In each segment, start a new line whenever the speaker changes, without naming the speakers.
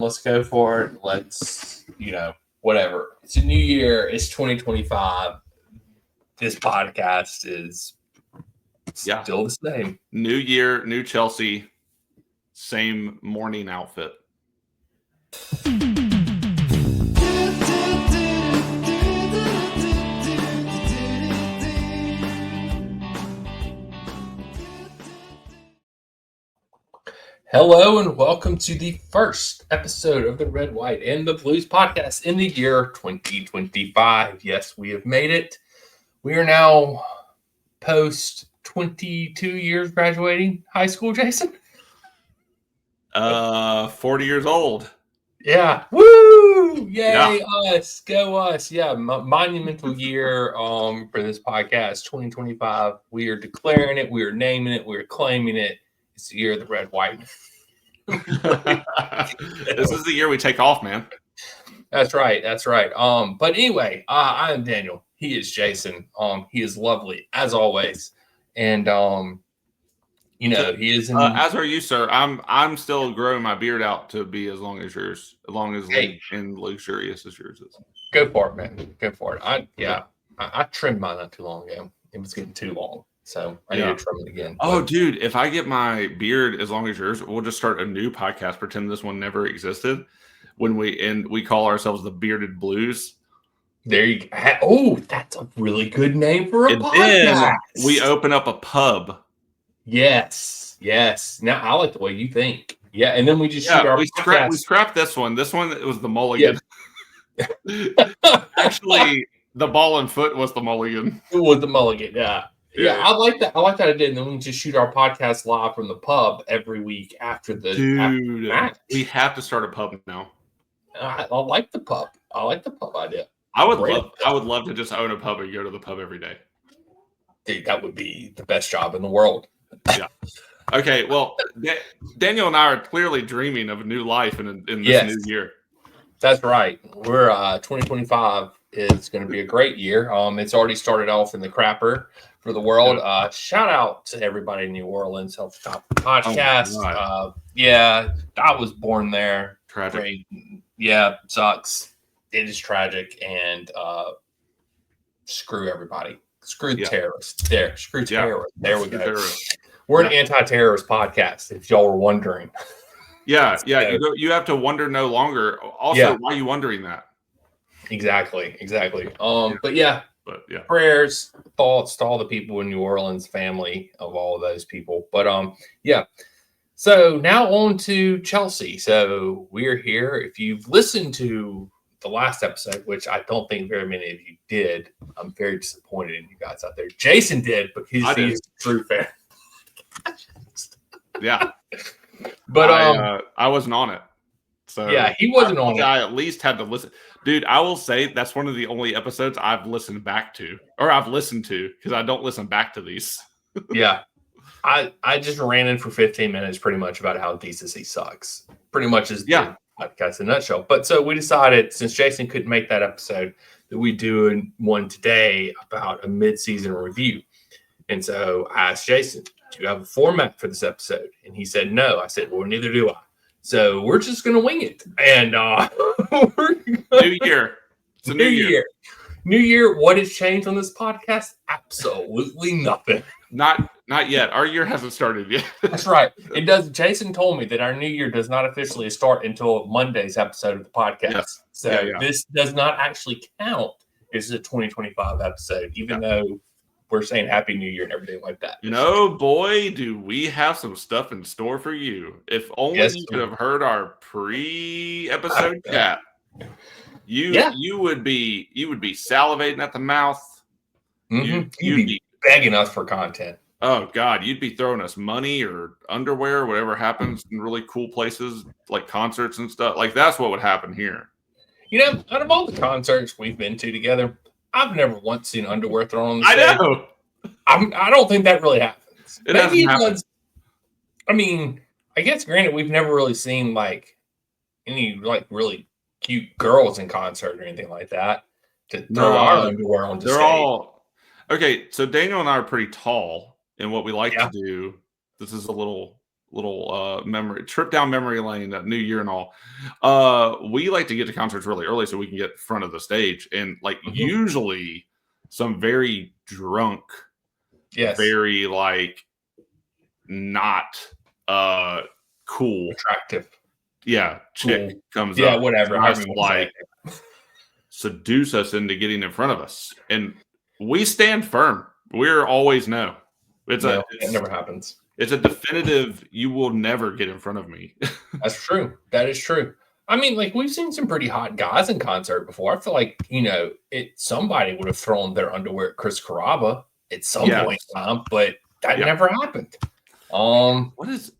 Let's go for it. Let's, whatever. It's a new year. It's 2025. This podcast is still the same.
New year, new Chelsea, same morning outfit.
Hello and welcome to the first episode of the Red, White, and the Blues podcast in the year 2025. Yes, we have made it. We are now post 22 years graduating high school, Jason.
40 years old.
Yeah. Woo! Yay, us. Go us. Yeah, monumental year for this podcast, 2025. We are declaring it. We are naming it. We are claiming it. It's the year of the Red, White.
This is the year we take off, man.
That's right. That's right. But anyway, I am Daniel. He is Jason. He is lovely as always, and he is.
As are you, sir. I'm still growing my beard out to be as long as yours, as long as and luxurious as yours is.
Go for it, man. Go for it. I trimmed mine not too long ago. It was getting too long. So I need to trim it again.
Oh, dude, if I get my beard as long as yours, we'll just start a new podcast. Pretend this one never existed. When we call ourselves the Bearded Blues.
There you go. Oh, that's a really good name for a podcast.
Then we open up a pub.
Yes. Now I like the way you think. Yeah, and then we just shoot our podcast.
We scrapped this one. This one it was the mulligan. Yeah. Actually, the ball and foot was the mulligan.
It was the mulligan. Yeah, I like that. I like that idea. And then we can just shoot our podcast live from the pub every week after the match.
We have to start a pub now.
I like the pub. I like the pub idea.
I would love to just own a pub and go to the pub every day.
Dude, that would be the best job in the world.
Yeah. Okay. Well, Daniel and I are clearly dreaming of a new life in this new year.
That's right. We're 2025 is going to be a great year. It's already started off in the crapper for the world. Shout out to everybody in New Orleans helped stop the podcast. I was born there.
Tragic.
Great. Yeah, sucks. It is tragic, and screw everybody. Screw terrorists. Screw terrorists. There we go. We're an anti-terrorist podcast, if y'all were wondering.
Yeah. You have to wonder no longer. Also, why are you wondering that? Exactly.
But prayers, thoughts to all the people in New Orleans, family of all of those people. But so now on to Chelsea. So we're here. If you've listened to the last episode, which I don't think very many of you did, I'm very disappointed in you guys out there. Jason did because he's a true fan.
Yeah.
But
I wasn't on it. So
he wasn't on it.
I at least had to listen. Dude, I will say that's one of the only episodes I've listened back to, or I've listened to, because I don't listen back to these.
Yeah. I just ran in for 15 minutes pretty much about how decency sucks. Pretty much is the podcast in a nutshell. But so we decided, since Jason couldn't make that episode, that we do one today about a mid-season review. And so I asked Jason, do you have a format for this episode? And he said no. I said, well, neither do I. So we're just going to wing it. And
New year. It's a new year.
New year. What has changed on this podcast? Absolutely nothing.
Not yet. Our year hasn't started yet.
That's right. It does. Jason told me that our new year does not officially start until Monday's episode of the podcast. Yes. So this does not actually count. This is a 2025 episode, even though we're saying Happy New Year and everything like that.
No, boy, do we have some stuff in store for you. If only you could have heard our pre-episode chat. You would be salivating at the mouth.
Mm-hmm. You'd be begging us for content.
Oh, God, you'd be throwing us money or underwear, whatever happens in really cool places like concerts and stuff. Like, that's what would happen here.
Out of all the concerts we've been to together, I've never once seen underwear thrown on the
stage.
I know. I don't think that really happens.
Maybe it does.
I mean, I guess granted, we've never really seen like any like really cute girls in concert or anything like that to throw our underwear on the stage.
They're all okay. So Daniel and I are pretty tall, and what we like to do. This is a little memory trip down memory lane, New Year and all. We like to get to concerts really early so we can get front of the stage, and like usually some very drunk, very like not cool,
attractive,
chick comes
up,
whatever, tries to like seduce us into getting in front of us, and we stand firm. We're always no. It
never happens.
It's a definitive, you will never get in front of me.
That's true. That is true. I mean, like, we've seen some pretty hot guys in concert before. I feel like, somebody would have thrown their underwear at Chris Carrabba at some point in time, but that never happened.
What's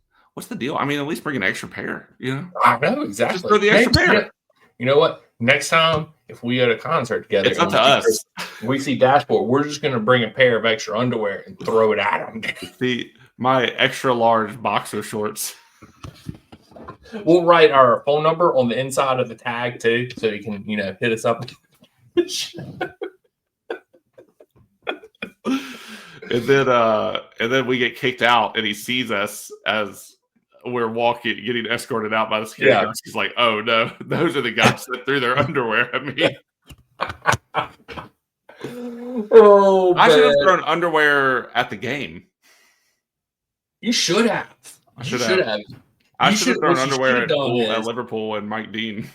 the deal? I mean, at least bring an extra pair,
I know, exactly.
Just throw the extra pair.
You know what? Next time, if we go to concert together,
it's up to us.
We see Dashboard, we're just going to bring a pair of extra underwear and throw it at them.
My extra large boxer shorts.
We'll write our phone number on the inside of the tag too, so you can, hit us up.
and then we get kicked out, and he sees us as we're getting escorted out by the security guards. He's like, "Oh no, those are the guys that threw their underwear at me." I should have thrown underwear at the game.
You should have.
I should have thrown underwear at Liverpool and Mike Dean.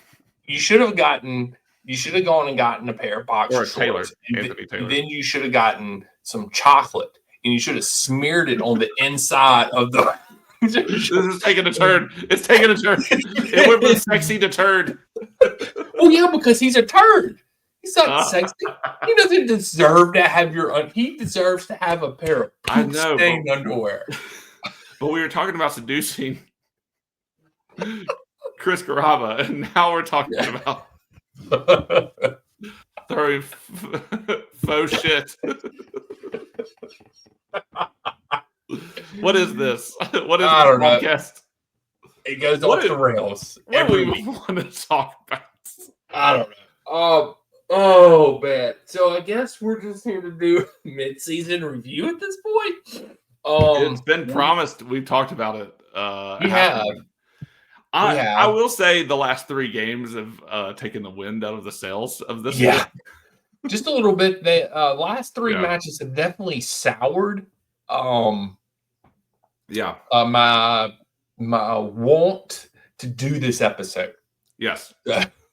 You should have gone and gotten a pair of boxer shorts.
Anthony Taylor.
Then you should have gotten some chocolate, and you should have smeared it on the inside of the.
This is taking a turn. It's taking a turn. It went from sexy to turd.
Well, yeah, because he's a turd. He's not sexy. He doesn't deserve to have he deserves to have a pair of stained underwear.
But we were talking about seducing Chris Carrabba, and now we're talking about throwing faux shit. What is this? What is this podcast?
It goes off the rails.
What do we want to talk about?
I don't know. Oh, man. So I guess we're just here to do mid-season review at this point.
It's been promised. We've talked about it.
We have.
I will say the last 3 games have taken the wind out of the sails of this.
Yeah, just a little bit. The last 3 matches have definitely soured. My want to do this episode.
Yes,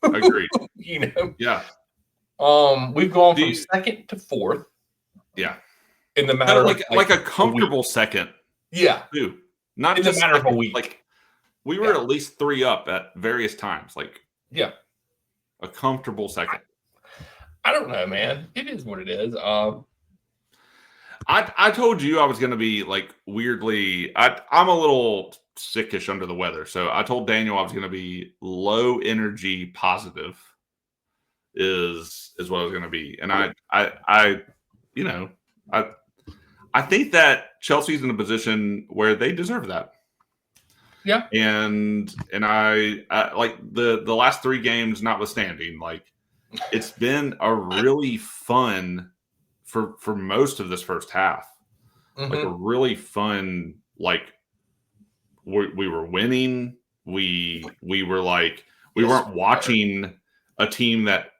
agreed.
Yeah. We've gone from second to fourth.
Yeah.
In the matter of
like a comfortable second.
Yeah.
Too. Not
in
just
the matter of a week.
Like we were at least 3 up at various times. Like a comfortable second.
I don't know, man. It is what it is.
I told you I was going to be like weirdly. I'm a little sickish under the weather, so I told Daniel I was going to be low energy positive. Is what I was going to be, and I think that Chelsea's in a position where they deserve that.
Yeah,
and I like the last 3 games notwithstanding, like it's been a really fun for most of this first half. Mm-hmm. Like a really fun, like we were winning. We were like we weren't watching a team that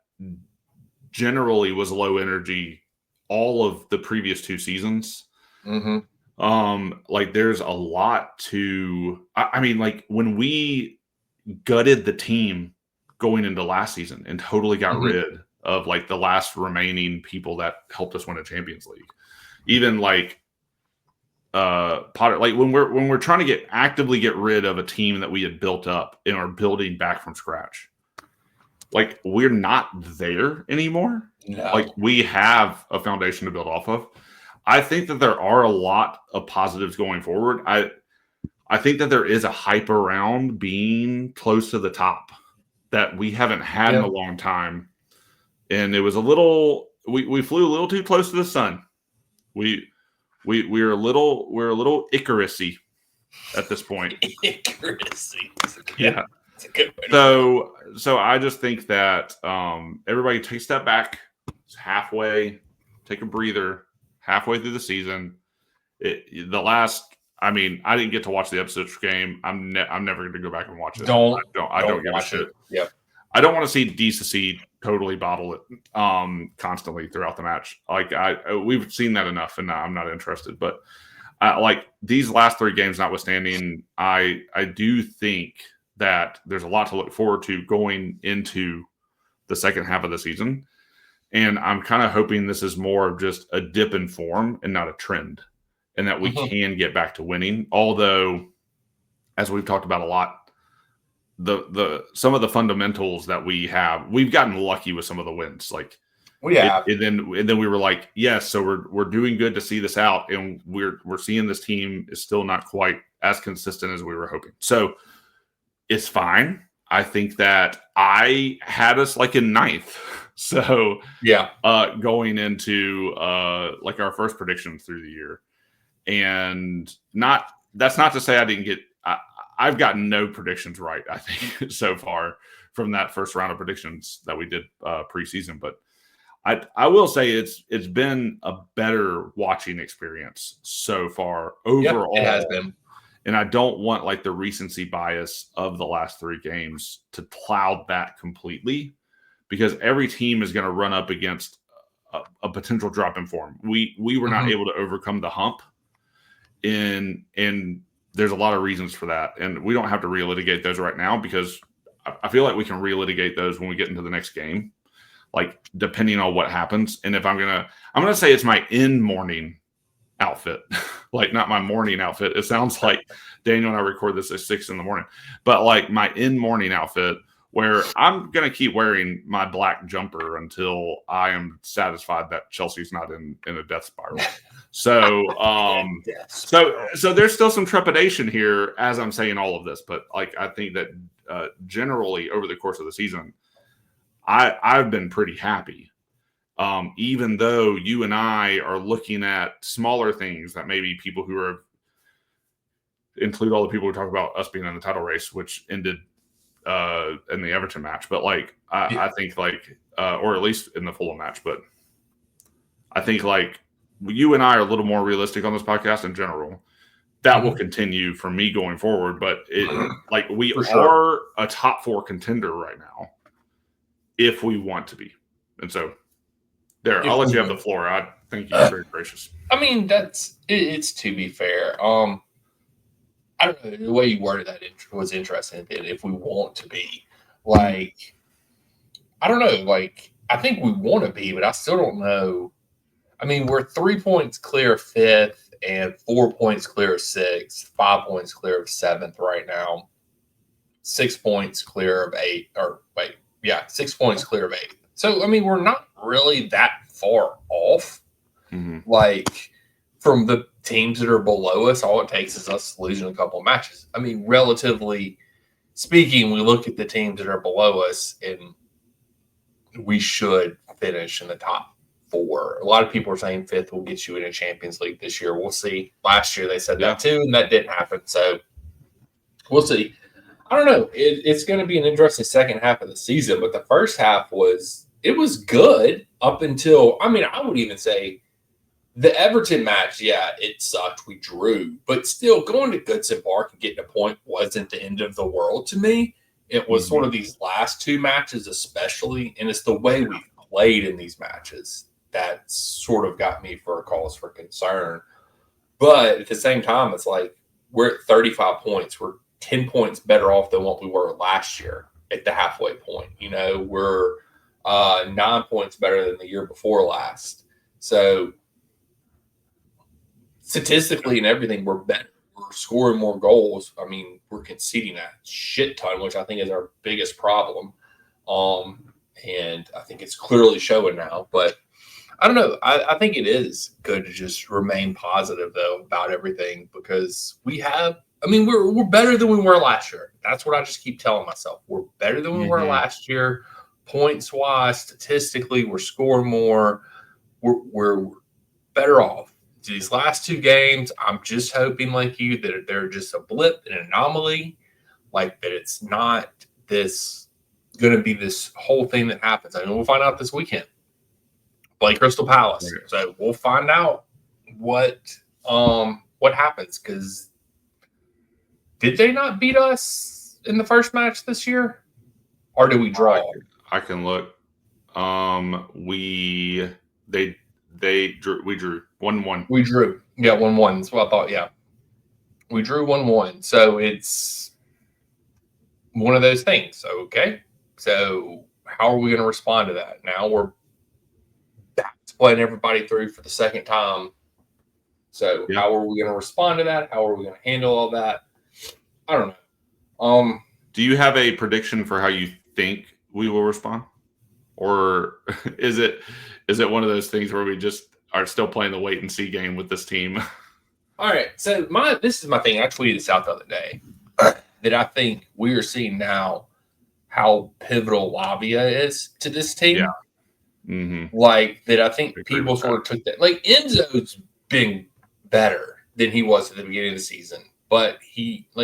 generally was low energy all of the previous 2 seasons.
Mm-hmm.
Like there's a lot to. I mean, like when we gutted the team going into last season and totally got rid of like the last remaining people that helped us win a Champions League. Even like Potter, like when we're trying to actively get rid of a team that we had built up and are building back from scratch. Like we're not there anymore.
No.
Like we have a foundation to build off of. I think that there are a lot of positives going forward. I think that there is a hype around being close to the top that we haven't had in a long time. And it was a little we flew a little too close to the sun. We're a little Icarus-y at this point.
Icarus-y.
Yeah.
That's a good way.
So I just think that everybody take a step back, halfway, take a breather, halfway through the season. The last I mean, I didn't get to watch the Ipswich game. I'm never going to go back and watch it.
Don't
give a shit.
Yep.
I don't want to see DCC totally bottle it constantly throughout the match. Like we've seen that enough, and I'm not interested. But like these last 3 games notwithstanding, I do think that there's a lot to look forward to going into the second half of the season. And I'm kind of hoping this is more of just a dip in form and not a trend, and that we can get back to winning. Although, as we've talked about a lot, some of the fundamentals that we've gotten lucky with some of the wins. Like
we have,
and then we were like, yes, so we're doing good to see this out, and we're seeing this team is still not quite as consistent as we were hoping. So it's fine. I think that I had us like in 9th. So going into like our first predictions through the year, and that's not to say I didn't get. I've gotten no predictions right, I think, so far from that first round of predictions that we did preseason. But I will say it's been a better watching experience so far overall.
Yep, it has been.
And I don't want like the recency bias of the last 3 games to cloud that completely, because every team is going to run up against a potential drop in form. We were not able to overcome the hump, and there's a lot of reasons for that. And we don't have to relitigate those right now, because I feel like we can relitigate those when we get into the next game, like depending on what happens. And if I'm going to say it's my in-morning outfit, like not my morning outfit. It sounds like Daniel and I record this at 6 a.m, but like my in-morning outfit, where I'm going to keep wearing my black jumper until I am satisfied that Chelsea's not in a death spiral. So, so there's still some trepidation here as I'm saying all of this, but like, I think that generally over the course of the season, I've been pretty happy. Even though you and I are looking at smaller things that maybe people who are include all the people who talk about us being in the title race, which ended in the Everton match, but like I think like or at least in the Fulham match, but I think like you and I are a little more realistic on this podcast in general. That will continue for me going forward, but like we are a top 4 contender right now if we want to be. And so I'll let you have the floor. I think you're very gracious.
I mean, it's to be fair. I don't know, the way you worded that was interesting. If we want to be, like, I don't know, like, I think we want to be, but I still don't know. I mean, we're 3 points clear of 5th and 4 points clear of 6th, 5 points clear of 7th right now, 6 points clear of 8, 6 points clear of 8th. So, I mean, we're not really that far off. Like, from the teams that are below us, all it takes is us losing a couple of matches. I mean, relatively speaking, we look at the teams that are below us, and we should finish in the top 4. A lot of people are saying 5th will get you in a Champions League this year. We'll see. Last year they said that too, and that didn't happen. So we'll see. I don't know. It's going to be an interesting second half of the season, but the first half was good up until, I mean, I would even say the Everton match, it sucked. We drew. But still, going to Goodson Park and getting a point wasn't the end of the world to me. It was sort of these last 2 matches especially, and it's the way we played in these matches that sort of got me for a cause for concern. But at the same time, it's like we're at 35 points. We're 10 points better off than what we were last year at the halfway point. You know, we're 9 points better than the year before last. So statistically and everything, we're better. We're scoring more goals. I mean, we're conceding a shit ton, which I think is our biggest problem. And I think it's clearly showing now. But I don't know. I think it is good to just remain positive, though, about everything, because we're better than we were last year. That's what I just keep telling myself. We're better than we were last year. Points-wise, statistically, we're scoring more. We're better off. These last 2 games, I'm just hoping, like you, that they're just a blip, an anomaly, like that it's not going to be this whole thing that happens. I know we'll find out this weekend. Play Crystal Palace. So we'll find out what happens, because Did they not beat us in the first match this year? Or did we draw?
I can look. We drew 1-1.
We drew. Yeah, 1-1. That's what I thought. Yeah. We drew 1-1. So it's one of those things. Okay. So how are we going to respond to that? Now we're back to playing everybody through for the second time. So how are we going to respond to that? How are we going to handle all that? I don't know.
Do you have a prediction for how you think we will respond? Or is it one of those things where we just are still playing the wait and see game with this team?
All right. So this is my thing. I tweeted this out the other day that I think we are seeing now how pivotal Lavia is to this team.
Yeah. Mm-hmm.
Like that, I think people sort of took that. Like Enzo's been better than he was at the beginning of the season, but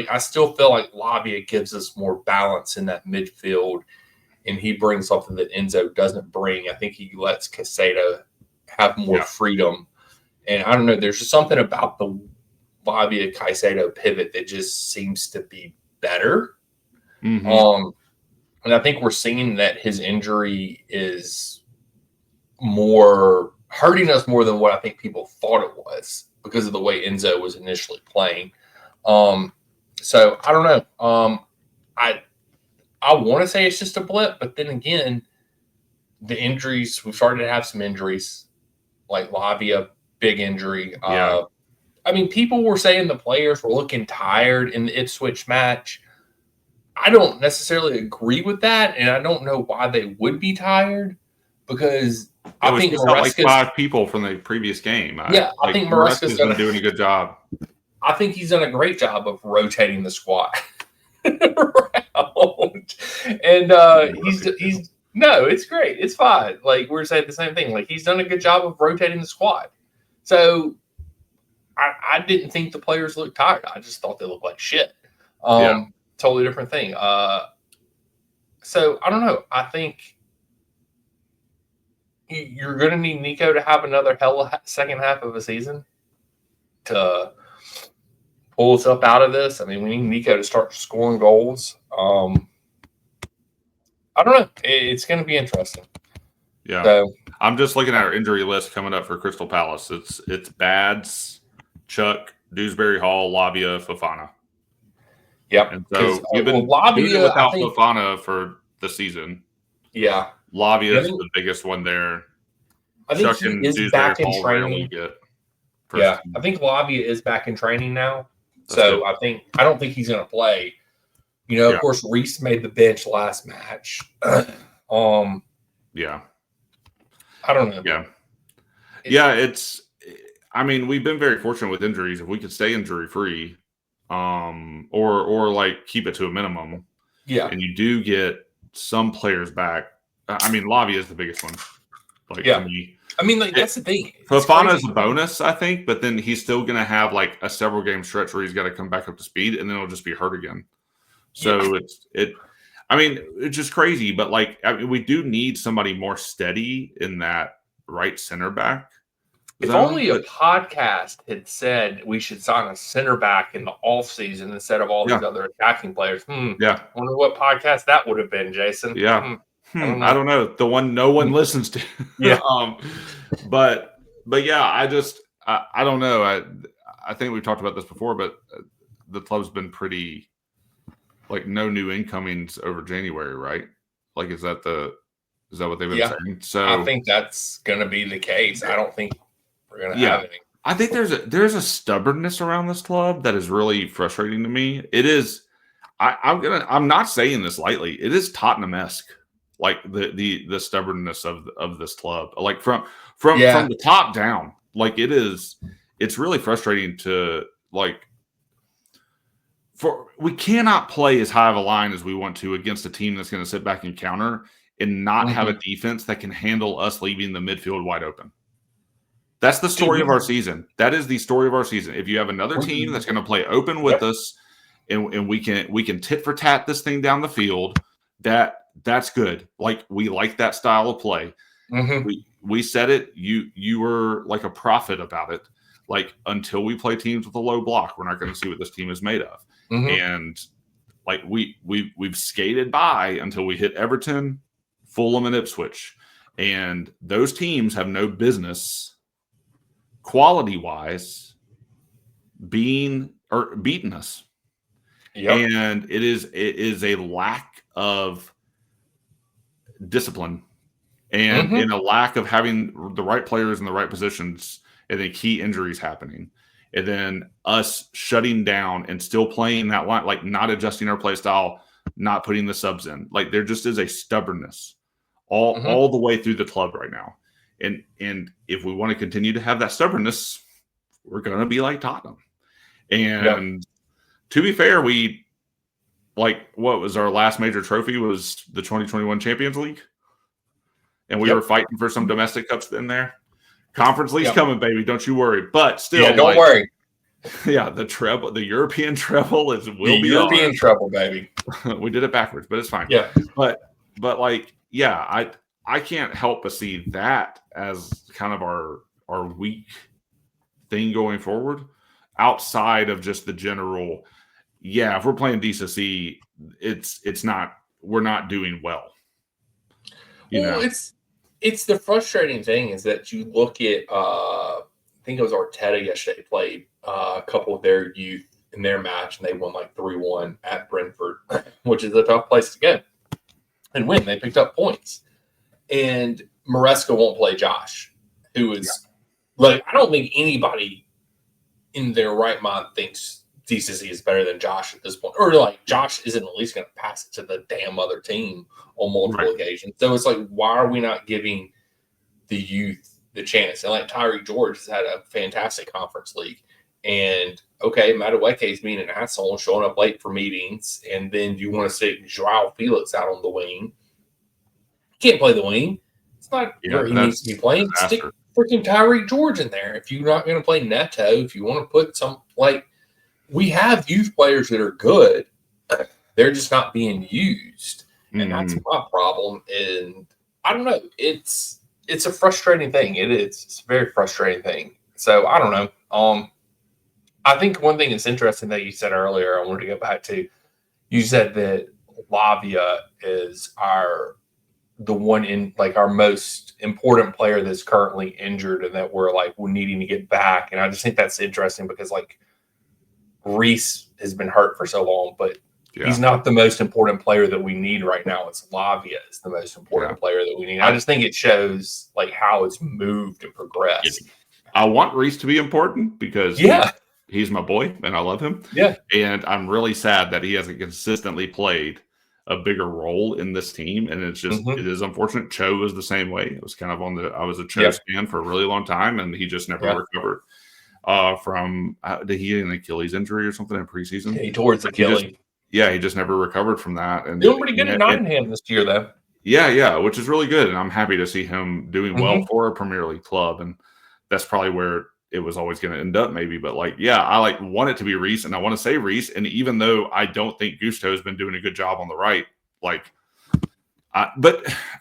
I still feel like Lavia gives us more balance in that midfield, and he brings something that Enzo doesn't bring. I think he lets Caicedo have more freedom, and I don't know. There's just something about the Lavia Caicedo pivot that just seems to be better.
Mm-hmm.
And I think we're seeing that his injury is more hurting us more than what I think people thought it was because of the way Enzo was initially playing. So I don't know. I want to say it's just a blip, but then again, the injuries, we've started to have some injuries, like Lavia, big injury.
Yeah.
I mean, people were saying the players were looking tired in the Ipswich match. I don't necessarily agree with that, and I don't know why they would be tired because I think
Maresca's like 5 people from the previous game.
I think Maresca's
been doing a good job.
I think he's done a great job of rotating the squad around, and he's no, it's great, it's fine. Like we're saying the same thing. Like he's done a good job of rotating the squad. So I didn't think the players looked tired. I just thought they looked like shit. Totally different thing. So I don't know. I think you're going to need Nico to have another second half of a season to pull us up out of this. I mean, we need Nico to start scoring goals. I don't know. It's going to be interesting.
Yeah. So, I'm just looking at our injury list coming up for Crystal Palace. It's Bads, Chuck, Dewsbury Hall, Lavia, Fofana.
Yep.
And so you've been without Fofana for the season.
Yeah.
Lavia is the biggest one there.
I think Chuck he is back in training.
I
think Lavia is back in training now. So I don't think he's going to play. You know, of course, Reese made the bench last match.
Yeah.
I don't know.
Yeah. Yeah, I mean, we've been very fortunate with injuries. If we could stay injury free, or like keep it to a minimum.
Yeah.
And you do get some players back. I mean, Lavia is the biggest one. Like,
I mean, like that's the thing.
Fofana is a bonus, I think, but then he's still going to have like a several game stretch where he's got to come back up to speed, and then it'll just be hurt again. So I mean, it's just crazy. But like, I mean, we do need somebody more steady in that right center back.
If only a podcast had said we should sign a center back in the offseason instead of all these other attacking players.
Yeah.
I wonder what podcast that would have been, Jason.
Yeah. I don't know. The one no one listens to.
Yeah.
But yeah, I don't know. I think we've talked about this before, but the club's been pretty like no new incomings over January, right? Like, is that what they've been saying? So
I think that's going to be the case. I don't think we're going to have any.
I think there's a stubbornness around this club that is really frustrating to me. It is. I'm not saying this lightly. It is Tottenham-esque, like the stubbornness of this club, like from the top down. Like it's really frustrating to like. We cannot play as high of a line as we want to against a team that's going to sit back and counter and not have a defense that can handle us leaving the midfield wide open. That's the story of our season. That is the story of our season. If you have another team that's going to play open with us and we can tit for tat this thing down the field, that's good. Like, we like that style of play.
Mm-hmm.
We said it. You were like a prophet about it. Like, until we play teams with a low block, we're not going to see what this team is made of. And like we've skated by until we hit Everton, Fulham, and Ipswich. And those teams have no business quality-wise beating us. Yep. And it is a lack of discipline and in a lack of having the right players in the right positions, and then key injuries happening. And then us shutting down and still playing that line, like not adjusting our play style, not putting the subs in. Like there just is a stubbornness all the way through the club right now. And if we want to continue to have that stubbornness, we're going to be like Tottenham. And to be fair, what was our last major trophy was the 2021 Champions League. And we were fighting for some domestic cups in there. Conference League's coming, baby. Don't you worry. But still,
don't worry.
Yeah, the treble, the European treble will be
European treble, baby.
We did it backwards, but it's fine.
Yeah.
But I can't help but see that as kind of our weak thing going forward, outside of just the general. Yeah, if we're playing DCC, it's not. We're not doing well.
It's the frustrating thing is that you look at. I think it was Arteta yesterday played a couple of their youth in their match, and they won like 3-1 at Brentford, which is a tough place to go and win. They picked up points, and Maresca won't play Josh, who is like, I don't think anybody in their right mind thinks DCC is better than Josh at this point, or like Josh isn't at least going to pass it to the damn other team on multiple occasions. So it's like, why are we not giving the youth the chance? And like Tyreek George has had a fantastic Conference League, and Madueke is being an asshole and showing up late for meetings, and then you want to stick Joao Felix out on the wing. You can't play the wing. It's not where he needs to be playing. Stick freaking Tyreek George in there. If you're not going to play Neto, if you want to put some, like, we have youth players that are good. They're just not being used. And that's my problem. And I don't know. It's a frustrating thing. It is. It's a very frustrating thing. So I don't know. I think one thing that's interesting that you said earlier, I wanted to go back to, you said that Lavia is the one in like our most important player that's currently injured, and that we're needing to get back. And I just think that's interesting because like Reese has been hurt for so long, but he's not the most important player that we need right now. It's Lavia is the most important player that we need. I just think it shows like how it's moved and progressed.
I want Reese to be important because he's my boy and I love him.
Yeah.
And I'm really sad that he hasn't consistently played a bigger role in this team. And it's just, it is unfortunate. Cho was the same way. It was kind of I was a Cho fan for a really long time, and he just never recovered from, did he get an Achilles injury or something in preseason?
Yeah, he tore his Achilles.
He just never recovered from that. And
doing pretty good at Nottingham this year, though.
Yeah, which is really good. And I'm happy to see him doing well for a Premier League club. And that's probably where it was always going to end up, maybe. But I want it to be Reese, and I want to say Reese. And even though I don't think Gusto has been doing a good job on the right, but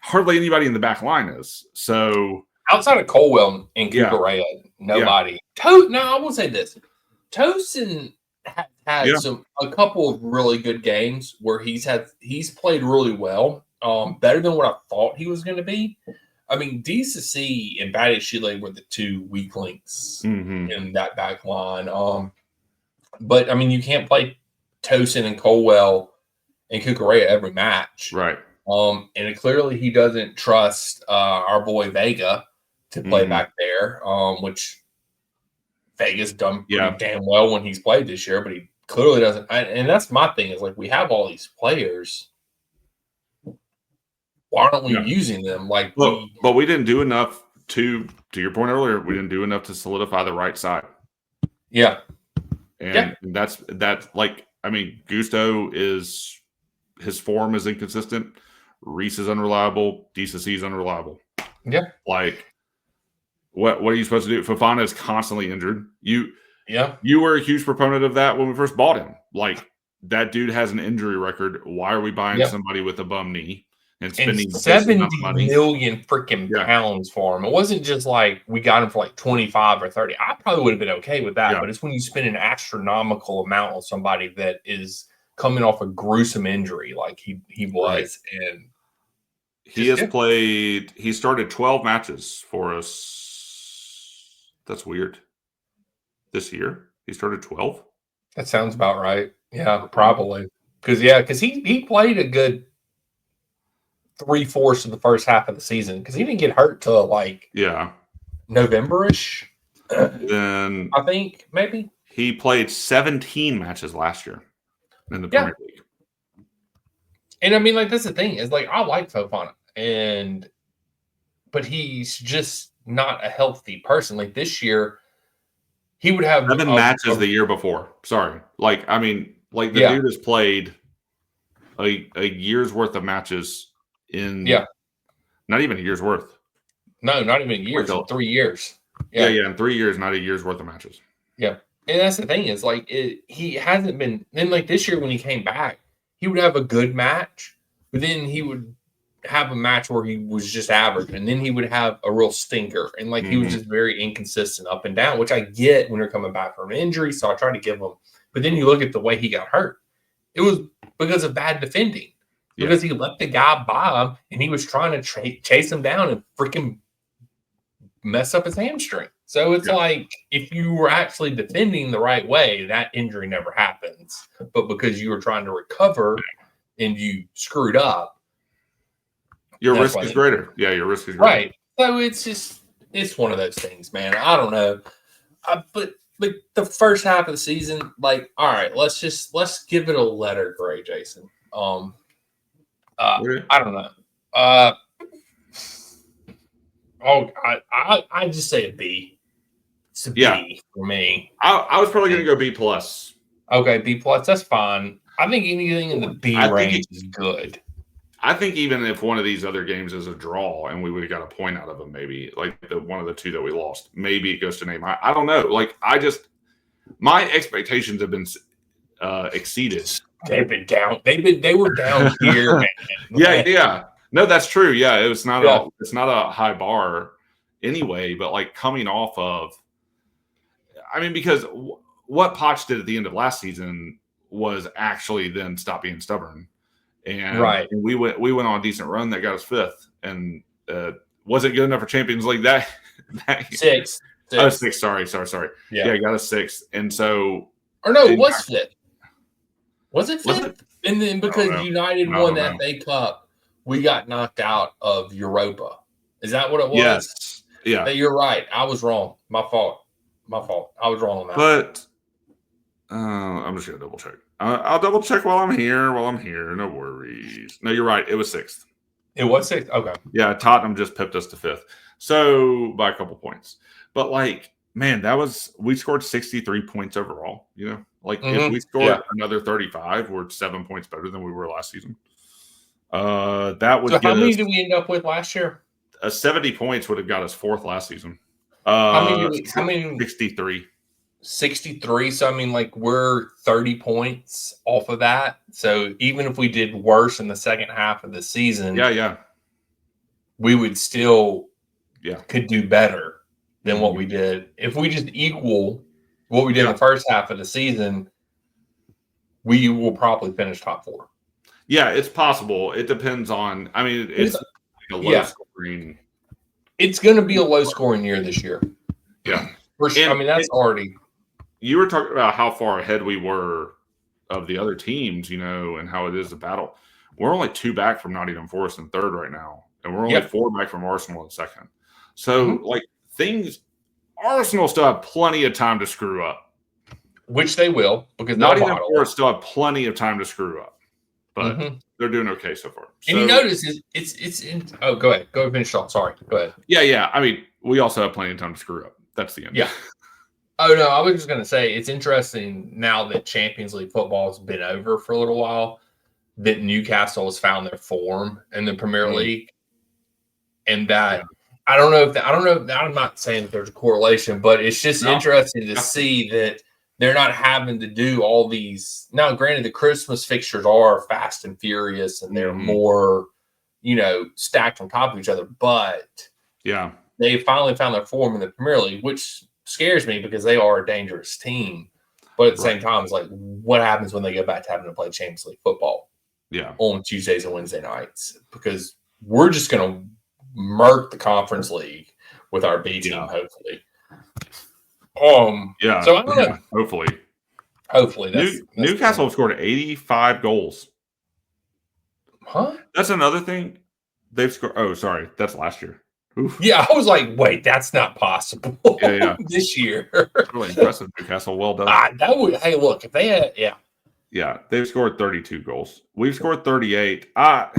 hardly anybody in the back line is. So
outside of Colwell and Cucurella, nobody. I will say this: Tosin had a couple of really good games where he's played really well, better than what I thought he was going to be. I mean, DCC and Badiashile were the two weak links in that back line. But I mean, you can't play Tosin and Colwell and Cucurella every match,
right?
And clearly he doesn't trust our boy Vega to play back there, which Vega's done pretty damn well when he's played this year, but he clearly doesn't. And that's my thing is like, we have all these players. Why aren't we using them?
But we didn't do enough to your point earlier. We didn't do enough to solidify the right side.
Yeah,
and that's like, I mean, Gusto his form is inconsistent. Reese is unreliable. DCC is unreliable.
Yeah,
like what are you supposed to do? Fofana is constantly injured. You were a huge proponent of that when we first bought him. Like, that dude has an injury record. Why are we buying somebody with a bum knee? and spending
70 million freaking pounds for him. It wasn't just like we got him for like 25 or 30. I probably would have been okay with that, but it's when you spend an astronomical amount on somebody that is coming off a gruesome injury like he was. Right. And
he started 12 matches for us. That's weird. This year, he started 12.
That sounds about right. Yeah, probably. Because he played a good 3/4 of the first half of the season because he didn't get hurt till like November-ish.
Then
I think maybe
he played 17 matches last year in the Premier League.
And I mean, like, that's the thing is like I like Fofana, but he's just not a healthy person. Like this year, he would have
7 matches the year before. Sorry, like I mean, like the dude has played a year's worth of matches in not even a year's worth.
No, not even a year. Like 3 years.
Yeah, in 3 years, not a year's worth of matches.
Yeah, and that's the thing is like he hasn't been. Then like this year when he came back, he would have a good match, but then he would have a match where he was just average, and then he would have a real stinker, and like he was just very inconsistent up and down, which I get when you're coming back from an injury. So I try to give him, but then you look at the way he got hurt. It was because of bad defending, because he let the guy by him, and he was trying to chase him down and freaking mess up his hamstring. So it's like if you were actually defending the right way, that injury never happens. But because you were trying to recover and you screwed up,
your risk is greater. Yeah, your risk is greater.
Right. So it's one of those things, man. I don't know. But the first half of the season, like, all right, let's give it a letter grade, Jason. I don't know. I just say a B. It's a B for me.
I was probably going to go B+.
Okay, B+. That's fine. I think anything in the B range is good.
I think even if one of these other games is a draw and we would have got a point out of them, maybe like one of the two that we lost, maybe it goes to name. I don't know. Like my expectations have been exceeded.
They've been down. They were down here. Man.
Yeah. No, that's true. Yeah, it's not a high bar anyway. But like coming off of, I mean, because what Poch did at the end of last season was actually then stop being stubborn. And we went on a decent run that got us 5th, and wasn't good enough for Champions League. That
6th.
Oh, 6th. Sorry. Yeah, got us 6th, and so
it was 5th. Was it 5th? And then because United won that FA Cup, we got knocked out of Europa. Is that what it was?
Yes. Yeah.
You're right. I was wrong. My fault. I was wrong on that.
But I'm just gonna double check. I'll double check while I'm here. No worries. No, you're right. It was 6th.
It was 6th? Okay.
Yeah, Tottenham just pipped us to 5th. So by a couple points. But like, man, we scored 63 points overall. You know, like if we scored another 35, we're 7 points better than we were last season. That would. So
how many did we end up with last year?
70 points would have got us 4th last season.
How many?
63.
63. So, I mean, like, we're 30 points off of that. So, even if we did worse in the second half of the season, we would still could do better than what we did. If we just equal what we did in the first half of the season, we will probably finish top 4.
Yeah, it's possible. It depends on, I mean, it's a low scoring.
It's going to be a low scoring year this year.
Yeah.
For sure. I mean, that's already.
You were talking about how far ahead we were of the other teams, you know, and how it is a battle. We're only 2 back from Nottingham Forest in 3rd right now, and we're only 4 back from Arsenal in 2nd. So, Arsenal still have plenty of time to screw up.
Which they will, because
Nottingham Forest still have plenty of time to screw up. But they're doing okay so far.
And you notice it's in. Oh, go ahead. Go finish off. Sorry. Go ahead.
Yeah. I mean, we also have plenty of time to screw up. That's the end.
Yeah. Oh, no. I was just going to say it's interesting now that Champions League football has been over for a little while that Newcastle has found their form in the Premier League. And that I don't know. I'm not saying that there's a correlation, but it's just interesting to see that they're not having to do all these. Now, granted, the Christmas fixtures are fast and furious, and they're more stacked on top of each other, but they finally found their form in the Premier League, which scares me because they are a dangerous team. But at the same time, it's like, what happens when they go back to having to play Champions League football? On Tuesdays and Wednesday nights, because we're just going to murk the Conference League with our B team, hopefully. So I don't know.
Hopefully. Newcastle scored 85 goals.
Huh?
That's another thing. They've scored. Oh, sorry. That's last year.
Oof. Yeah, I was like, wait, that's not possible. This year.
Really impressive, Newcastle. Well done.
Hey, look, if they had,
Yeah, they've scored 32 goals. We've scored 38. That's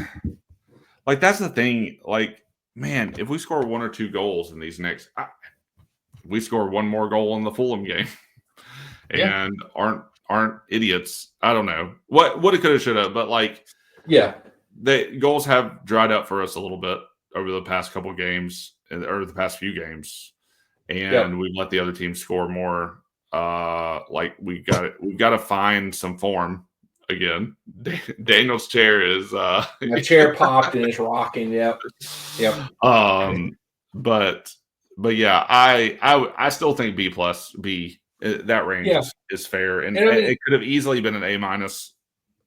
the thing. Like, man, if we score 1 or 2 goals in these next, we score one more goal in the Fulham game, and aren't idiots. I don't know what it could have, should have, but the goals have dried up for us a little bit over the past couple games or the past few games, and we've let the other team score more. We've got to find some form again. Daniel's chair is
my chair popped and it's rocking. Yep.
But yeah, I still think B+, that range is fair, and it could have easily been an A-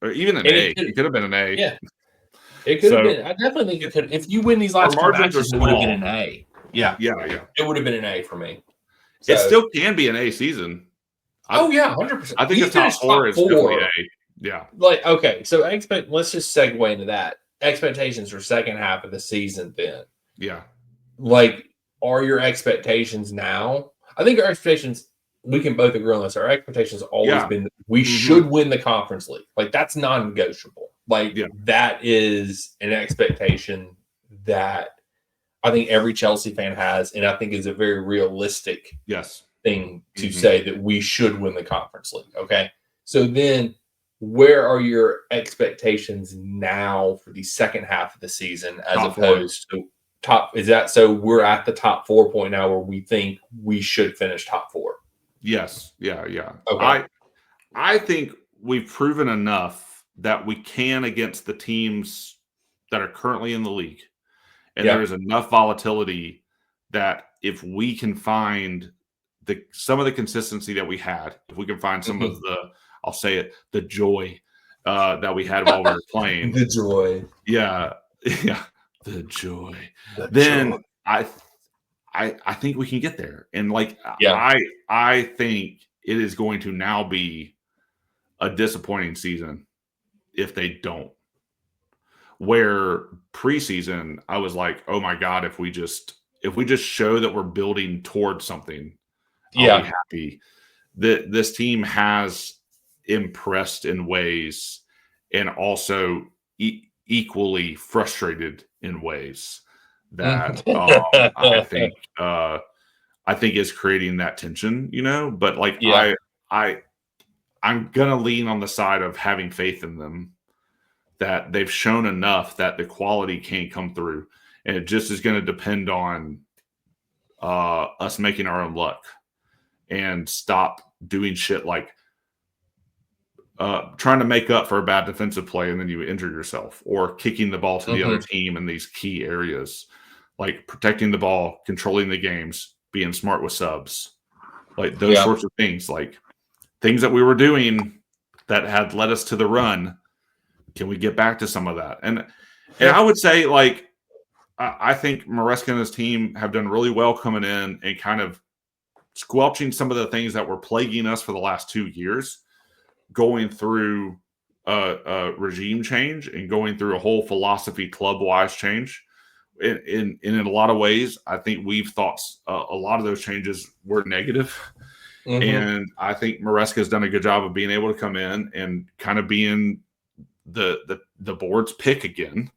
or even an A. It could have been an A.
Yeah, it could have been. I definitely think it could. If you win these last 2 matches, it would have been an A. Yeah, it would have been an A for me.
So, it still can be an A season.
100%.
I think the top 4 is definitely A. Yeah.
Okay, so let's just segue into that. Expectations for second half of the season then.
Yeah.
Are your expectations now? I think our expectations, we can both agree on this. Our expectations have always been that we should win the Conference League. That's non-negotiable. That is an expectation that I think every Chelsea fan has, and I think is a very realistic thing to say that we should win the Conference League. Okay. So then where are your expectations now for the second half of the season as opposed to top? Is that so we're at the top 4 point now where we think we should finish top 4?
Yes. Yeah.
Okay.
I think we've proven enough that we can against the teams that are currently in the league. And there is enough volatility that if we can find some of the consistency that we had, if we can find some of I'll say it, the joy that we had while we were playing.
The joy.
Yeah. The joy. Then I think we can get there. And I think it is going to now be a disappointing season if they don't. Where preseason, I was like, oh my God, if we just show that we're building towards something, I'll be happy. This team has impressed in ways and also equally frustrated in ways that I think is creating that tension, but I'm gonna lean on the side of having faith in them, that they've shown enough that the quality can't come through, and it just is going to depend on us making our own luck and stop doing shit like trying to make up for a bad defensive play and then you injure yourself, or kicking the ball to the other team in these key areas, like protecting the ball, controlling the games, being smart with subs, those sorts of things, things that we were doing that had led us to the run. Can we get back to some of that? And I would say, I think Maresca and his team have done really well coming in and kind of squelching some of the things that were plaguing us for the last 2 years, going through a regime change and going through a whole philosophy club-wise change. In a lot of ways, I think we've thought a lot of those changes were negative. And I think Maresca has done a good job of being able to come in and kind of being the board's pick again,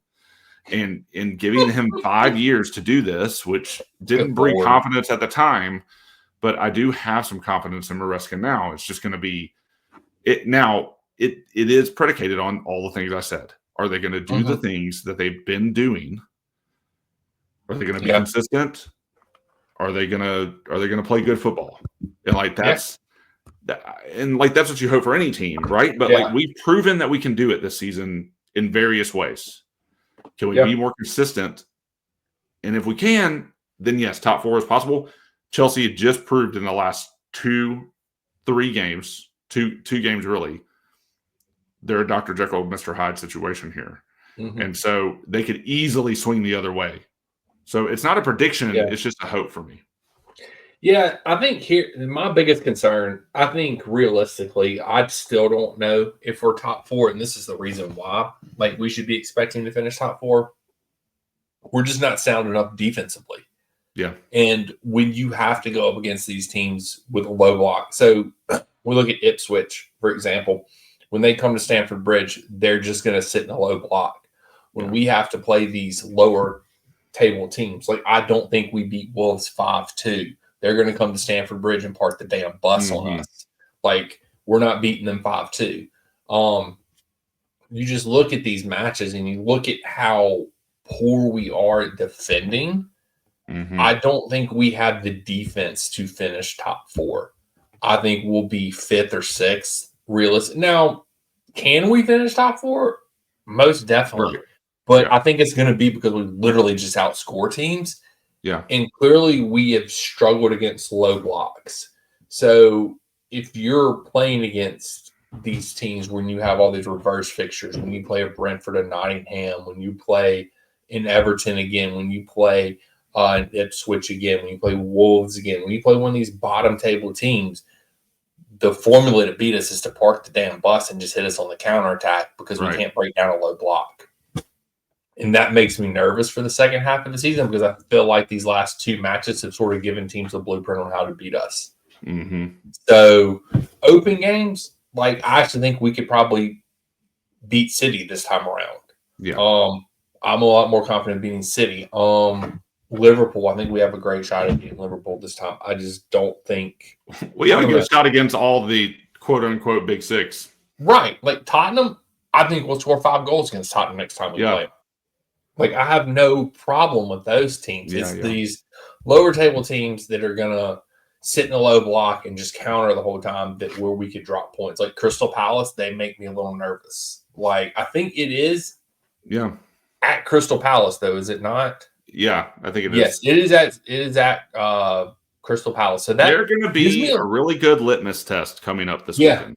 and giving him 5 years to do this, which didn't breed confidence at the time, but I do have some confidence in Maresca now. It's just going to be it now. It is predicated on all the things I said. Are they going to do the things that they've been doing? Are they going to be consistent? Are they going to play good football? And that's. And that's what you hope for any team, right? But we've proven that we can do it this season in various ways. Can we be more consistent? And if we can, then yes, top 4 is possible. Chelsea had just proved in the last 3 games, two games really, they're a Dr. Jekyll, Mr. Hyde situation here. Mm-hmm. And so they could easily swing the other way. So it's not a prediction. Yeah. It's just a hope for me.
Yeah, I think here, my biggest concern, I think realistically, I still don't know if we're top 4. And this is the reason why. Like, we should be expecting to finish top 4. We're just not sound enough defensively.
Yeah.
And when you have to go up against these teams with a low block. So we look at Ipswich, for example. When they come to Stamford Bridge, they're just going to sit in a low block. When we have to play these lower table teams, like I don't think we beat Wolves 5-2. They're going to come to Stamford Bridge and park the damn bus on us. Like, we're not beating them 5-2. You just look at these matches and you look at how poor we are at defending. Mm-hmm. I don't think we have the defense to finish top 4. I think we'll be 5th or 6th. Realistic. Now, can we finish top 4? Most definitely. Right. But I think it's going to be because we literally just outscore teams.
Yeah.
And clearly we have struggled against low blocks. So if you're playing against these teams when you have all these reverse fixtures, when you play a Brentford and Nottingham, when you play in Everton again, when you play in Ipswich again, when you play Wolves again, when you play one of these bottom table teams, the formula to beat us is to park the damn bus and just hit us on the counterattack because we can't break down a low block. And that makes me nervous for the second half of the season because I feel like these last 2 matches have sort of given teams a blueprint on how to beat us.
Mm-hmm.
So open games, like I actually think we could probably beat City this time around.
Yeah.
I'm a lot more confident beating City. Liverpool, I think we have a great shot at beating Liverpool this time. I just don't think
we have a good shot against all the quote unquote big 6.
Right. Like Tottenham, I think we'll score 5 goals against Tottenham next time we play. Like, I have no problem with those teams. It's these lower table teams that are going to sit in a low block and just counter the whole time where we could drop points. Like Crystal Palace, they make me a little nervous. Like, I think it is at Crystal Palace, though, is it not?
Yeah, I think it is.
Yes, it is at Crystal Palace. So
they're going to be a really good litmus test coming up this weekend.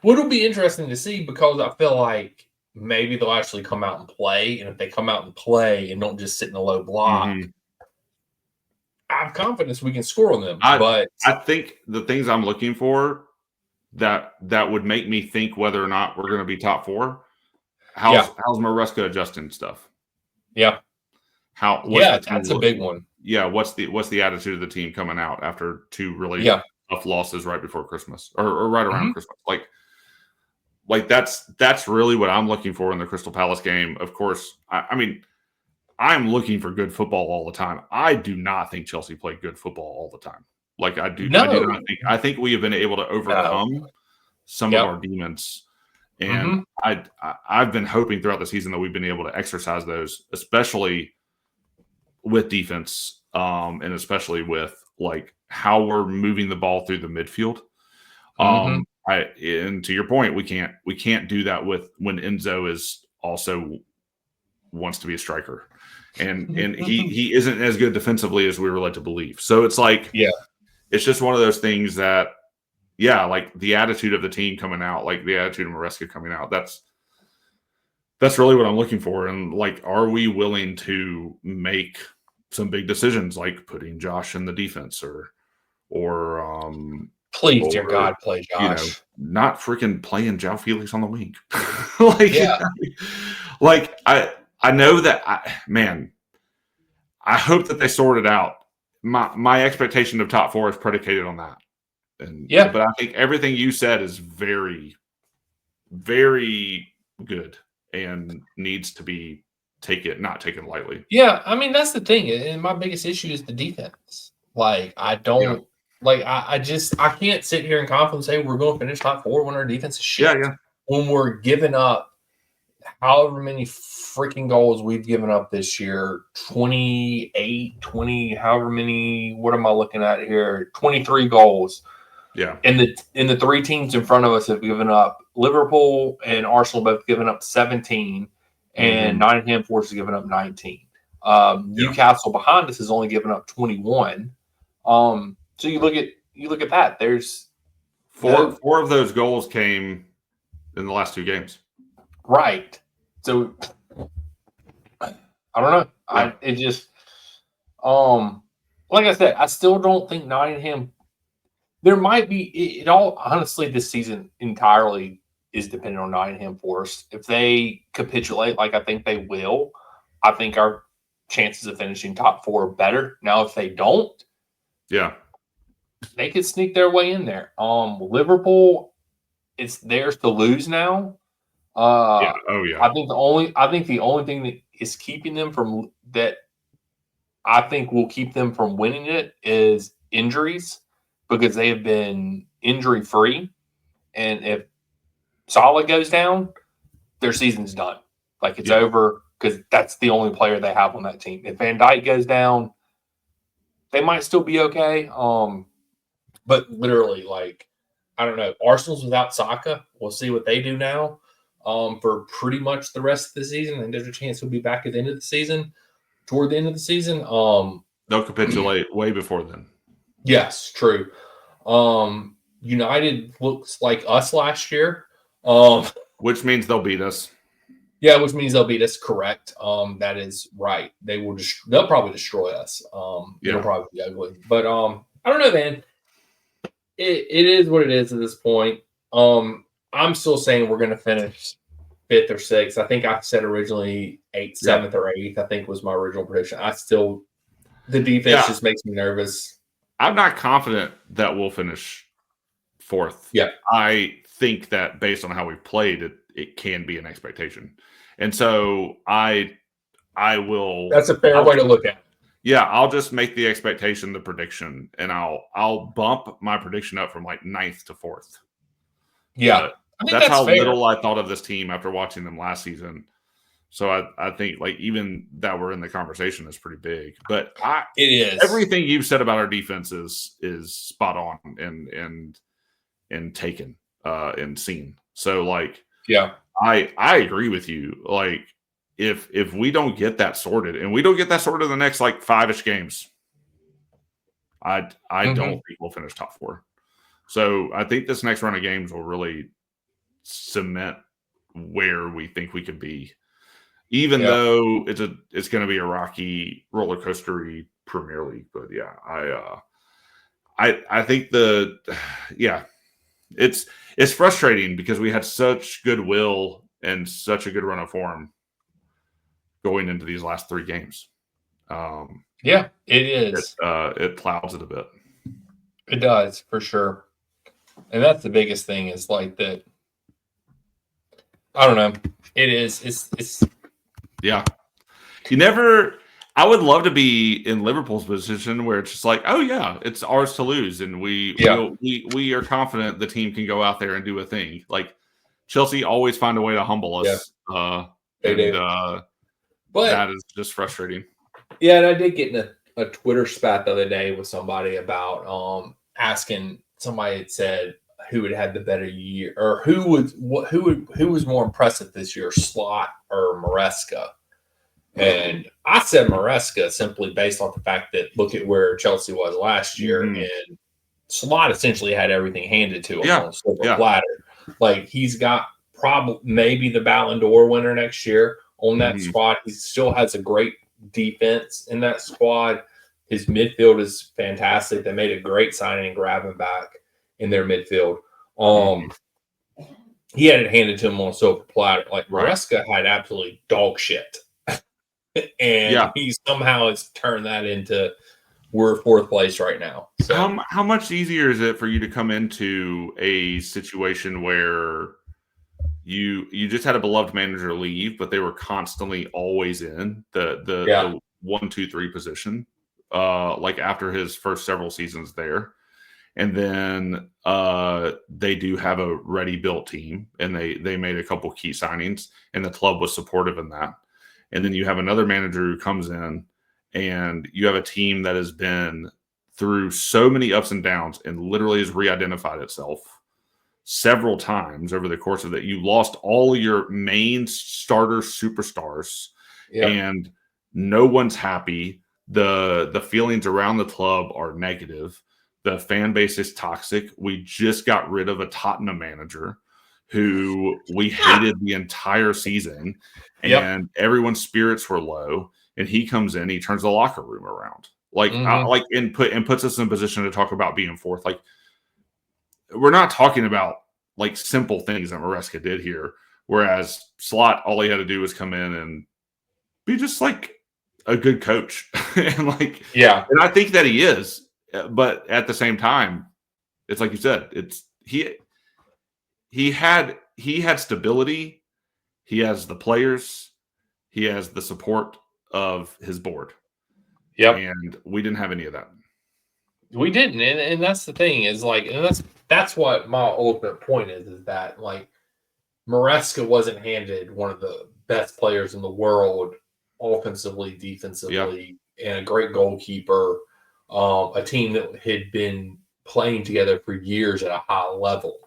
Well, it'll be interesting to see because I feel like maybe they'll actually come out and play. And if they come out and play and don't just sit in a low block, I have confidence we can score on them. But
I think the things I'm looking for that would make me think whether or not we're going to be top 4. How's Maresca adjusting stuff?
Yeah.
That's
a big one.
Yeah. What's the attitude of the team coming out after 2 really tough losses right before Christmas or right around Christmas? Like that's really what I'm looking for in the Crystal Palace game. Of course, I mean, I'm looking for good football all the time. I do not think Chelsea played good football all the time. Like I do not think. I think we have been able to overcome some of our demons, and I've been hoping throughout the season that we've been able to exercise those, especially with defense, and especially with like how we're moving the ball through the midfield. And to your point, we can't do that with when Enzo is also wants to be a striker, and he isn't as good defensively as we were led to believe. So it's like, it's just one of those things that, like the attitude of the team coming out, like the attitude of Maresca coming out. That's really what I'm looking for. And like, are we willing to make some big decisions, like putting Josh in the defense, or
please, dear God, play Josh.
Not freaking playing João Felix on the wing. I know that. I hope that they sort it out. My expectation of top 4 is predicated on that. But I think everything you said is very, very good and needs to be not taken lightly.
Yeah, I mean that's the thing, and my biggest issue is the defense. Like I don't. Like, I can't sit here and confidently say we're going to finish top 4 when our defense is shit.
Yeah.
When we're giving up however many freaking goals we've given up this year, 28, 20, however many, what am I looking at here? 23 goals.
Yeah.
And the 3 teams in front of us have given up, Liverpool and Arsenal both given up 17,
and Nottingham Forest has given up 19. Newcastle behind us has only given up 21. So you look at that. There's
four of those goals came in the last 2 games.
Right. So I don't know. It just like I said, I still don't think Nottingham. There might be it all. Honestly, this season entirely is dependent on Nottingham Forest. If they capitulate, like I think they will, I think our chances of finishing top 4 are better. Now, if they don't, they could sneak their way in there. Liverpool, it's theirs to lose now. I think the only thing that is keeping them from that, I think will keep them from winning it, is injuries, because they have been injury free, and if Salah goes down, their season's done. Like it's over, because that's the only player they have on that team. If Van Dijk goes down, they might still be okay. But literally, like, I don't know. Arsenal's without Saka. We'll see what they do now. For pretty much the rest of the season, and there's a chance he'll be back at the end of the season. Toward the end of the season,
they'll capitulate way before then.
Yes, true. United looks like us last year.
Which means they'll beat us.
Yeah, which means they'll beat us. Correct. That is right. They'll probably destroy us. It'll probably be ugly. But I don't know, man. It is what it is at this point. I'm still saying we're going to finish 5th or 6th. I think I said originally 8th, 7th, or 8th. I think was my original prediction. The defense just makes me nervous.
I'm not confident that we'll finish 4th.
Yeah.
I think that based on how we've played, it can be an expectation. And so I will.
That's a fair way to look at it.
Yeah, I'll just make the expectation the prediction, and I'll bump my prediction up from like 9th to 4th.
Yeah.
That's how fair. Little I thought of this team after watching them last season. So I think like even that we're in the conversation is pretty big. But
it is.
Everything you've said about our defense is spot on and taken and seen. So like I agree with you. Like if we don't get that sorted, and we don't get that sorted in the next like 5-ish games, I don't think we'll finish top 4. So I think this next run of games will really cement where we think we could be, even though it's going to be a rocky roller coastery Premier League. But I think it's frustrating because we had such goodwill and such a good run of form going into these last 3 games.
It is.
It clouds it a bit.
It does, for sure. And that's the biggest thing, is like that. I don't know. It is. It's.
Yeah. I would love to be in Liverpool's position where it's just like, oh yeah, it's ours to lose, and we are confident the team can go out there and do a thing. Like Chelsea always find a way to humble us.
They do.
But that is just frustrating.
Yeah, and I did get in a Twitter spat the other day with somebody about asking. Somebody had said who had had the better year, or who was more impressive this year, Slot or Maresca. And I said Maresca simply based on the fact that look at where Chelsea was last year, and Slot essentially had everything handed to him on a silver platter. Like he's got maybe the Ballon d'Or winner next year on that squad. He still has a great defense in that squad. His midfield is fantastic. They made a great signing and grabbing back in their midfield. He had it handed to him on a silver platter. Like Maresca had absolutely dog shit. And he somehow has turned that into we're 4th place right now. So
how much easier is it for you to come into a situation where you just had a beloved manager leave, but they were constantly always in the 1, 2, 3 position, like after his first several seasons there. And then they do have a ready-built team, and they made a couple key signings, and the club was supportive in that. And then you have another manager who comes in, and you have a team that has been through so many ups and downs and literally has re-identified itself several times over the course of that. You lost all your main starter superstars, and no one's happy. The feelings around the club are negative. The fan base is toxic. We just got rid of a Tottenham manager who we hated the entire season, and everyone's spirits were low. And he comes in, he turns the locker room around, and puts us in a position to talk about being fourth. Like, we're not talking about like simple things that Maresca did here. Whereas Slot, all he had to do was come in and be just like a good coach, and and I think that he is. But at the same time, it's like you said, it's he had stability, he has the players, he has the support of his board. And we didn't have any of that.
We didn't, and that's the thing is and that's what my ultimate point is that like Maresca wasn't handed one of the best players in the world, offensively, defensively, and a great goalkeeper. A team that had been playing together for years at a high level.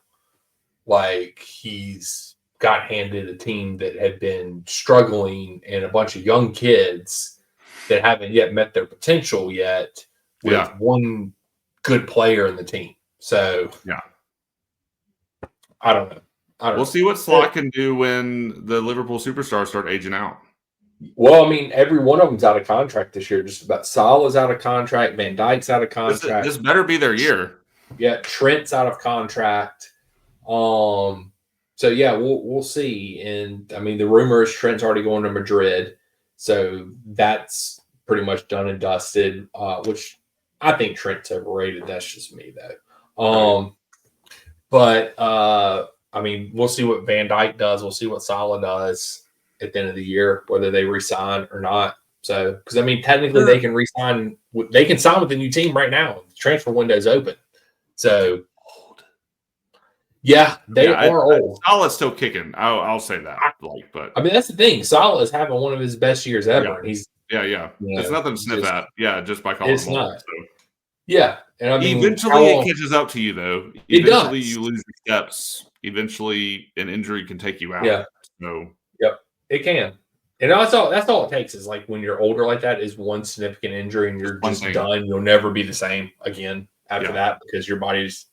Like, he's got handed a team that had been struggling and a bunch of young kids that haven't yet met their potential yet with one good player in the team. So, I don't know.
We'll see what Slot can do when the Liverpool superstars start aging out.
Well, I mean, every one of them's out of contract this year. Just about Salah's out of contract. Van Dijk's out of contract.
This better be their year.
Yeah, Trent's out of contract. So yeah, we'll see. And I mean, the rumor is Trent's already going to Madrid, so that's pretty much done and dusted. Which I think Trent's overrated. That's just me, though. But I mean, we'll see what Van Dijk does. We'll see what Salah does at the end of the year, whether they resign or not. So, because I mean, technically they can resign. They can sign with the new team right now. The transfer window's open. So, yeah, they are old.
Salah's still kicking. I'll say that. But
I mean, that's the thing. Salah is having one of his best years ever.
Yeah.
And he's
It's nothing to sniff at. Yeah, just by calling him old. So.
Yeah, and I mean,
eventually it catches up to you, though.
Eventually
you lose your steps. Eventually, an injury can take you out.
Yeah.
So.
Yep, it can. And that's all it takes is like when you're older like that is one significant injury and you're just done. You'll never be the same again after that because your body just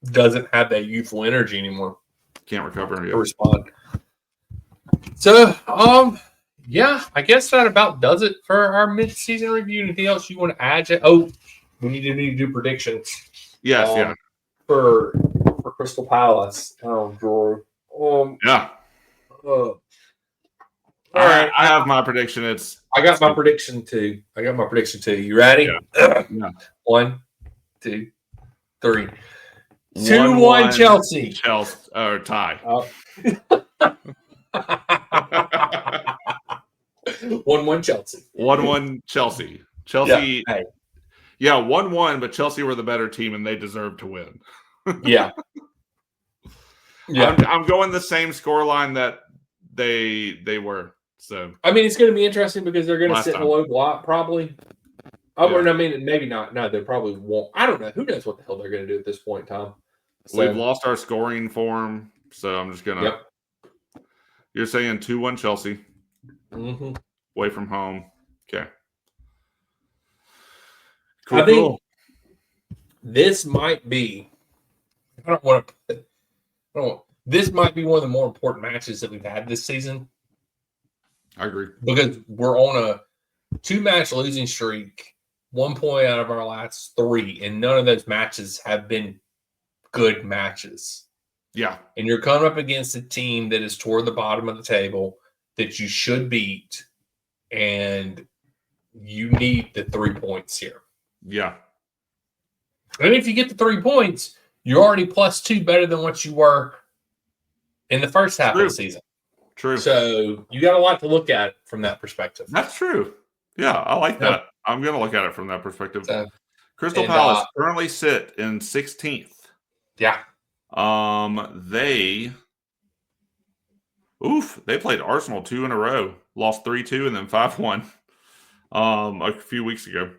doesn't have that youthful energy anymore.
Can't recover
to respond. So, I guess that about does it for our mid-season review. Anything else you want to add? We need to do predictions.
Yes,
for Crystal Palace. Oh, Drew.
All right, I have my prediction.
I got my prediction too. You ready?
Yeah.
1, 2, 3. 2-1 Chelsea.
Chelsea or tie.
1-1 Chelsea.
1-1 Chelsea. Chelsea. Yeah, 1-1, but Chelsea were the better team and they deserved to win.
Yeah.
I'm going the same scoreline that they were. So
I mean, it's going to be interesting because they're going to sit in a low block probably. I mean, maybe not. No, they probably won't. I don't know. Who knows what the hell they're going to do at this point in time?
So, we've lost our scoring form, so I'm just going to. Yep. You're saying 2-1 Chelsea.
Mm-hmm.
Away from home. Okay.
Cool, I think this might be. I don't want to. This might be one of the more important matches that we've had this season.
I agree.
Because we're on a 2-match losing streak, 1 point out of our last 3, and none of those matches have been good matches.
Yeah.
And you're coming up against a team that is toward the bottom of the table that you should beat, and you need the 3 points here.
Yeah.
And if you get the 3 points, you're already +2 better than what you were in the first half of the season.
True.
So you got a lot to look at from that perspective.
That's true. Yeah, I like that. I'm going to look at it from that perspective. Crystal Palace currently sit in 16th.
Yeah.
They played Arsenal 2 in a row, lost 3-2 and then 5-1 a few weeks ago.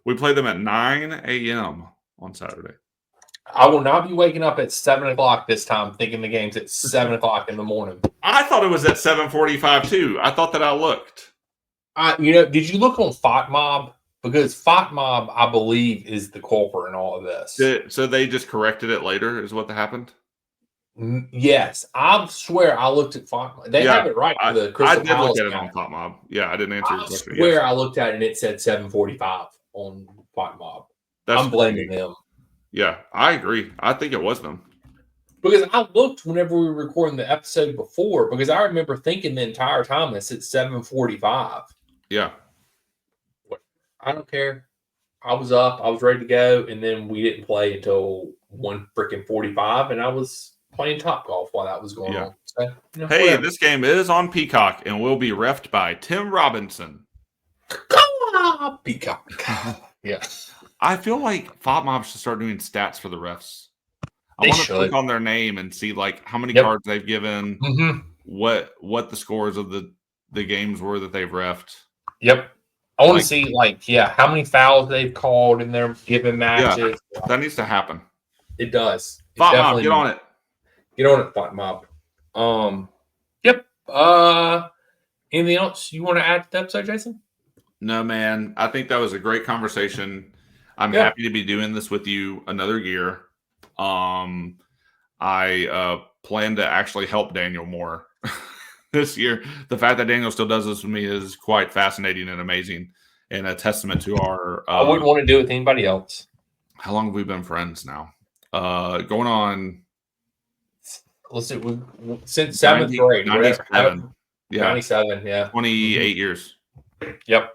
We played them at 9 a.m. on Saturday.
I will not be waking up at 7 o'clock this time thinking the game's at 7 o'clock in the morning.
I thought it was at 7:45 too. I thought that I looked.
Did you look on FOTMob? Because FOTMob, I believe, is the culprit in all of this.
So they just corrected it later, is what happened?
Yes. I swear I looked at FOTMob. They have it right for the Crystal
Palace. I did look at it
game.
on FOTMob. Yeah, I didn't answer your question.
I swear I looked at it and it said 7:45 on FOTMob. I'm blaming them.
Yeah, I agree. I think it was them.
Because I looked whenever we were recording the episode before, because I remember thinking the entire time it's at 7:45.
Yeah.
I don't care. I was up, I was ready to go, and then we didn't play until 1:45, and I was playing Topgolf while that was going on. So,
hey,
whatever.
This game is on Peacock and will be reffed by Tim Robinson.
Come on, Peacock. Yeah.
I feel like FOTMob should start doing stats for the refs. I want to click on their name and see like how many cards they've given, what the scores of the games were that they've reffed.
Yep. I want to see how many fouls they've called in their given matches.
Yeah, that needs to happen.
It does.
FOTMob, get on it.
Get on it, FOTMob. Yep. Anything else you want to add to the episode, Jason?
No, man. I think that was a great conversation. I'm happy to be doing this with you another year. I plan to actually help Daniel more this year. The fact that Daniel still does this with me is quite fascinating and amazing, and a testament to our.
I wouldn't want to do it with anybody else.
How long have we been friends now? Going on.
Let's see, since 7th grade.
97. Yeah,
97. Yeah,
28 years.
Yep.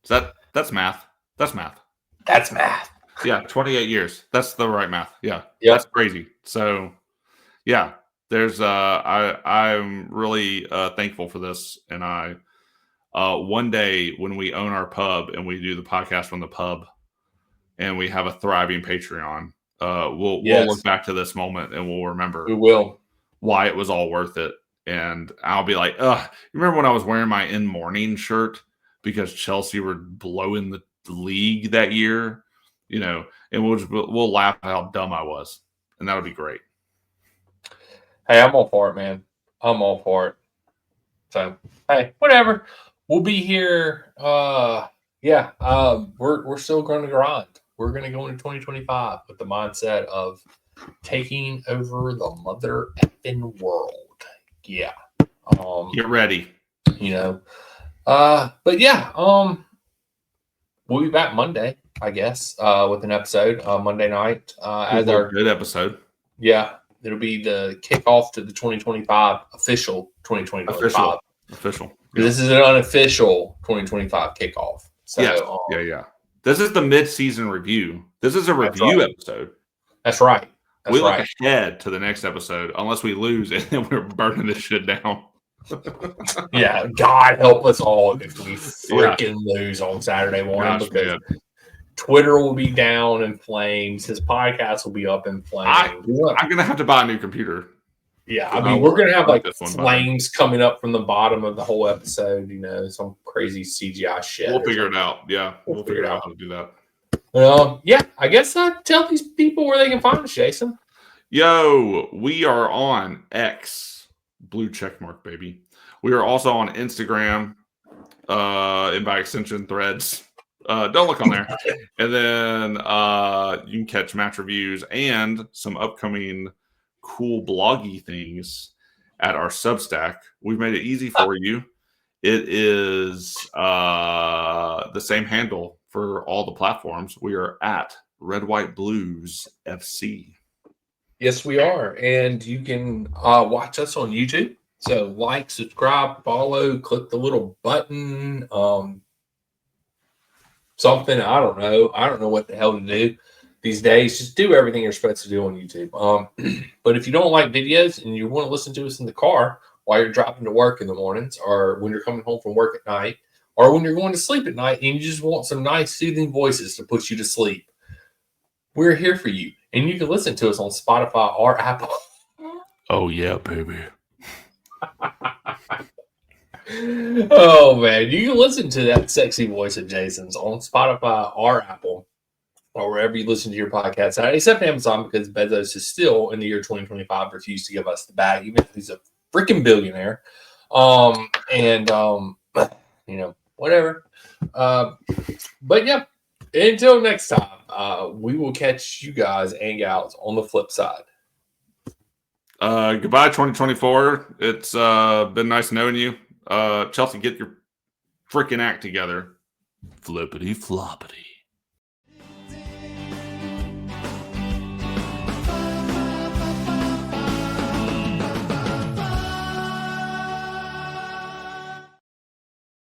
So that's math. That's math.
That's math.
Yeah, 28 years. That's the right math. Yeah.
Yep.
That's crazy. So, yeah, there's I'm really thankful for this, and I one day when we own our pub and we do the podcast from the pub and we have a thriving Patreon, we'll look back to this moment and we'll remember why it was all worth it. And I'll be like, you remember when I was wearing my In Mourning shirt because Chelsea were blowing the league that year? And we'll laugh at how dumb I was, and that would be great.
Hey, I'm all for it, man. I'm all for it. So, hey, whatever. We'll be here. We're still going to grind. We're going to go into 2025 with the mindset of taking over the mother effing world. Yeah.
Get ready.
But yeah. We'll be back Monday, I guess, with an episode Monday night. As our
good episode.
Yeah, it'll be the kickoff to the 2025 official 2025.
Official.
Yeah. This is an unofficial 2025 kickoff. So,
yeah. This is the mid-season review. This is a review episode.
That's right.
We look ahead to the next episode, unless we lose and then we're burning this shit down.
Yeah, God help us all if we freaking lose on Saturday morning, because Twitter will be down in flames. His podcast will be up in flames.
I'm gonna have to buy a new computer.
Yeah, I mean, we're gonna have flames coming up from the bottom of the whole episode. Some crazy CGI shit.
We'll figure it out. Yeah, we'll figure out how to do that.
I guess tell these people where they can find us, Jason.
Yo, we are on X. Blue check mark, baby. We are also on Instagram, and by extension, Threads. Don't look on there. And then you can catch match reviews and some upcoming cool bloggy things at our Substack. We've made it easy for you. It is the same handle for all the platforms. We are at Red White Blues FC.
Yes, we are. And you can watch us on YouTube. So like, subscribe, follow, click the little button. Something, I don't know. I don't know what the hell to do these days. Just do everything you're supposed to do on YouTube. But if you don't like videos and you want to listen to us in the car while you're driving to work in the mornings, or when you're coming home from work at night, or when you're going to sleep at night and you just want some nice soothing voices to put you to sleep, we're here for you. And you can listen to us on Spotify or Apple.
Oh, yeah, baby.
Oh, man. You can listen to that sexy voice of Jason's on Spotify or Apple. or wherever you listen to your podcast at, except Amazon, because Bezos is still in the year 2025 refused to give us the bag, even if he's a freaking billionaire. Whatever. But yeah, until next time, we will catch you guys and gals on the flip side.
Goodbye, 2024. It's been nice knowing you. Chelsea, get your freaking act together. Flippity floppity.